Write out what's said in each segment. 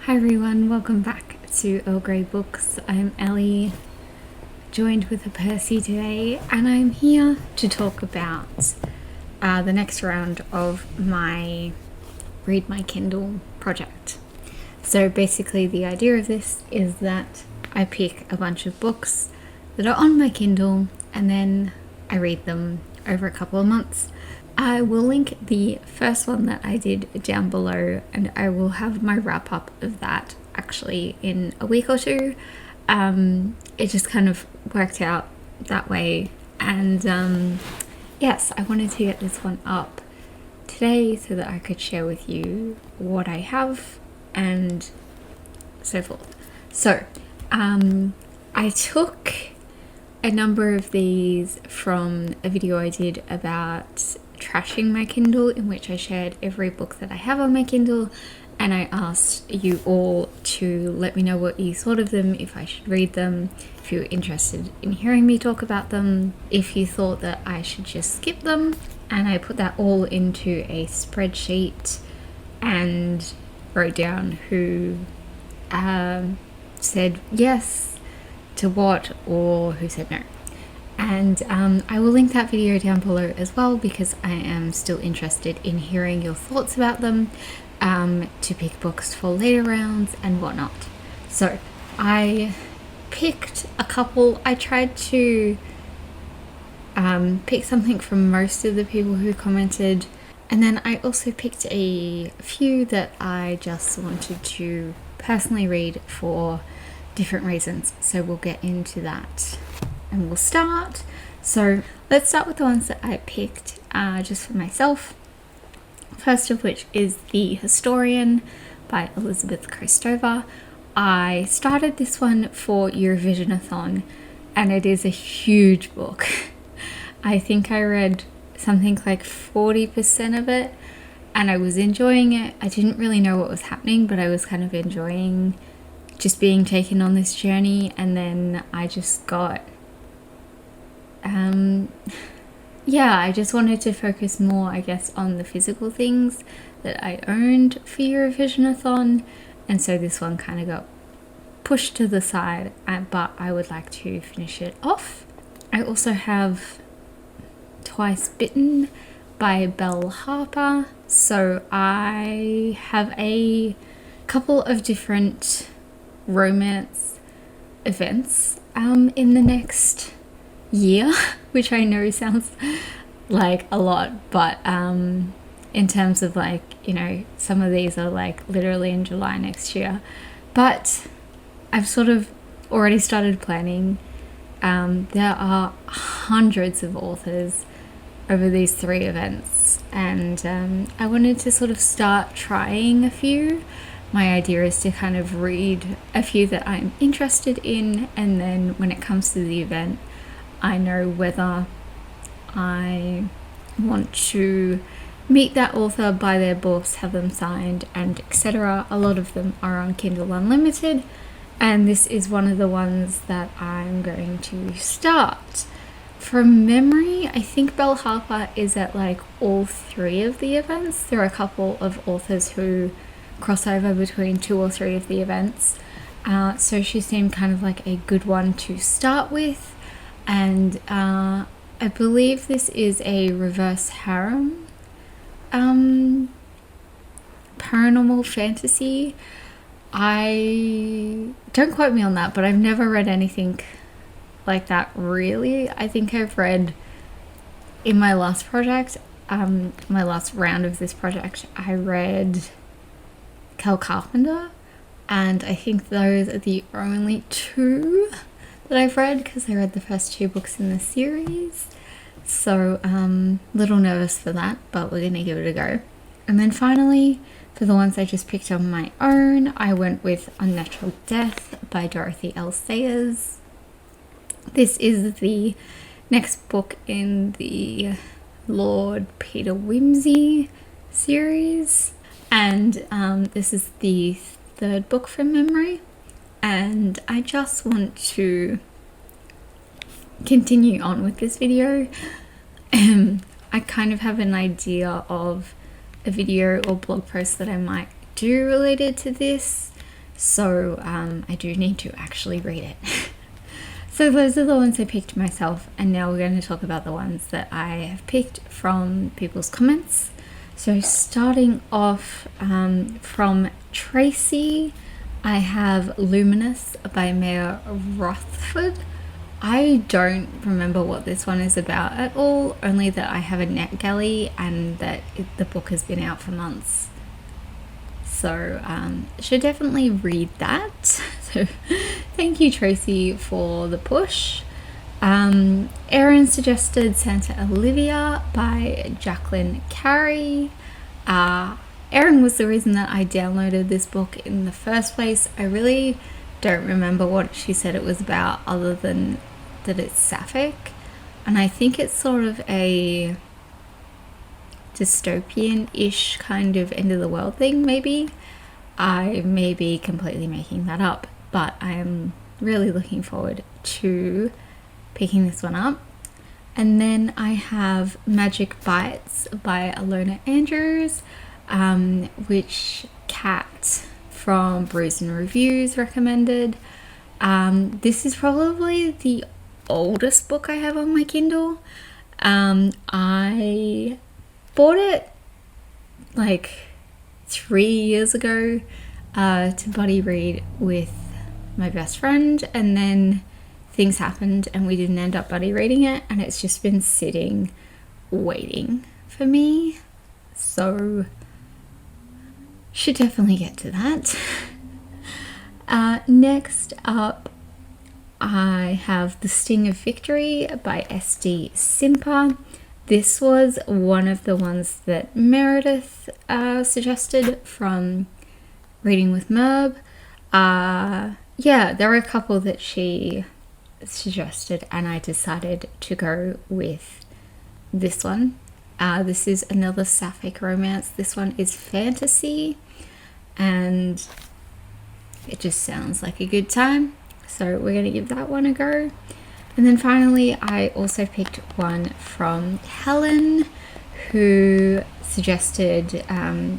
Hi everyone, welcome back to Earl Grey Books. I'm Ellie, joined with a Percy today, and I'm here to talk about the next round of my Read My Kindle project. So basically the idea of this is that I pick a bunch of books that are on my Kindle and then I read them over a couple of months. I will link the first one that I did down below, and I will have my wrap up of that actually in a week or two. It just kind of worked out that way, and yes, I wanted to get this one up today so that I could share with you what I have and so forth. So I took a number of these from a video I did about trashing my Kindle, in which I shared every book that I have on my Kindle, and I asked you all to let me know what you thought of them, if I should read them, if you were interested in hearing me talk about them, if you thought that I should just skip them. And I put that all into a spreadsheet and wrote down who said yes to what or who said no. And I will link that video down below as well, because I am still interested in hearing your thoughts about them, to pick books for later rounds and whatnot. So I picked a couple. I tried to pick something from most of the people who commented, and then I also picked a few that I just wanted to personally read for different reasons. So we'll get into that. And we'll start. So let's start with the ones that I picked just for myself. First of which is The Historian by Elizabeth Kostova. I started this one for Eurovision-a-thon, and it is a huge book. I think I read something like 40% of it, and I was enjoying it. I didn't really know what was happening, but I was kind of enjoying just being taken on this journey. And then I just got I just wanted to focus more, I guess, on the physical things that I owned for Eurovision-a-thon, and so this one kind of got pushed to the side, but I would like to finish it off. I also have Twice Bitten by Belle Harper. So I have a couple of different romance events in the next year, which I know sounds like a lot, but in terms of, like, you know, some of these are like literally in July next year, but I've sort of already started planning. There are hundreds of authors over these 3 events, and I wanted to sort of start trying a few. My idea is to kind of read a few that I'm interested in, and then when it comes to the event, I know whether I want to meet that author, buy their books, have them signed, and etc. A lot of them are on Kindle Unlimited, and this is one of the ones that I'm going to start. From memory, I think Belle Harper is at like all 3 of the events. There are a couple of authors who cross over between 2 or 3 of the events, so she seemed kind of like a good one to start with. And I believe this is a reverse harem paranormal fantasy. I don't quote me on that, but I've never read anything like that, really. I think I've read in my last project, my last round of this project, I read Kel Carpenter, and I think those are the only 2 that I've read, because I read the first 2 books in the series. So a little nervous for that, but we're gonna give it a go. And then finally, for the ones I just picked on my own, I went with Unnatural Death by Dorothy L. Sayers. This is the next book in the Lord Peter Wimsey series, and this is the 3rd book from memory. And I just want to continue on with this video. I kind of have an idea of a video or blog post that I might do related to this, So I do need to actually read it. So those are the ones I picked myself, and now we're going to talk about the ones that I have picked from people's comments. So starting off from Tracy, I have Luminous by Mayor Rothford. I don't remember what this one is about at all, only that I have a NetGalley and that the book has been out for months. So should definitely read that. So thank you, Tracy, for the push. Erin suggested Santa Olivia by Jacqueline Carey. Erin was the reason that I downloaded this book in the first place. I really don't remember what she said it was about, other than that it's sapphic, and I think it's sort of a dystopian-ish kind of end of the world thing. Maybe I may be completely making that up, but I am really looking forward to picking this one up. And then I have Magic Bites by Alona Andrews, which Kat from Brews and Reviews recommended. This is probably the oldest book I have on my Kindle. I bought it like 3 years ago to buddy read with my best friend, and then things happened and we didn't end up buddy reading it, and it's just been sitting waiting for me, so should definitely get to that. Next up, I have The Sting of Victory by S.D. Simper. This was one of the ones that Meredith suggested from Reading with Merb. Yeah, there were a couple that she suggested, and I decided to go with this one. This is another sapphic romance. This one is fantasy, and it just sounds like a good time. So we're going to give that one a go. And then finally, I also picked one from Helen, who suggested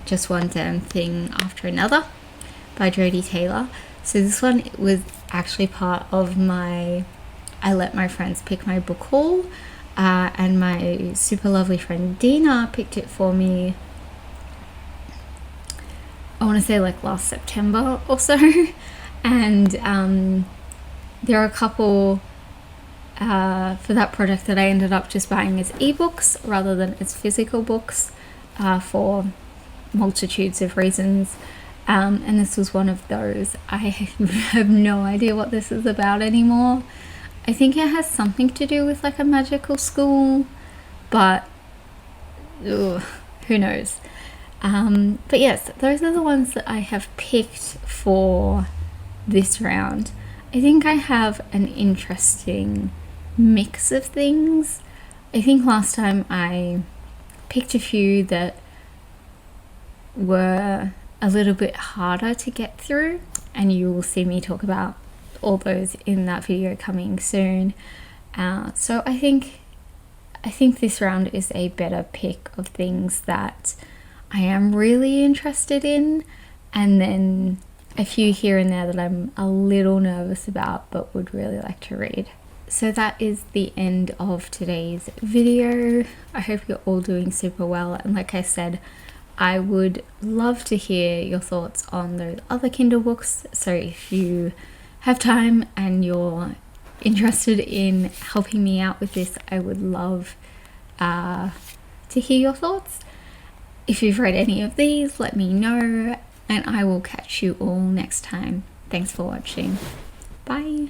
Just One Damn Thing After Another by Jodie Taylor. So this one was actually part of my I Let My Friends Pick My Book haul, and my super lovely friend Dina picked it for me, I want to say like last September or so. And there are a couple for that project that I ended up just buying as ebooks rather than as physical books for multitudes of reasons. And this was one of those. I have no idea what this is about anymore. I think it has something to do with like a magical school, but who knows. But yes, those are the ones that I have picked for this round. I think I have an interesting mix of things. I think last time I picked a few that were a little bit harder to get through, and you will see me talk about all those in that video coming soon. So I think this round is a better pick of things that I am really interested in, and then a few here and there that I'm a little nervous about but would really like to read. So that is the end of today's video. I hope you're all doing super well, and like I said, I would love to hear your thoughts on those other Kindle books. So if you have time and you're interested in helping me out with this, I would love to hear your thoughts. If you've read any of these, let me know, and I will catch you all next time. Thanks for watching. Bye.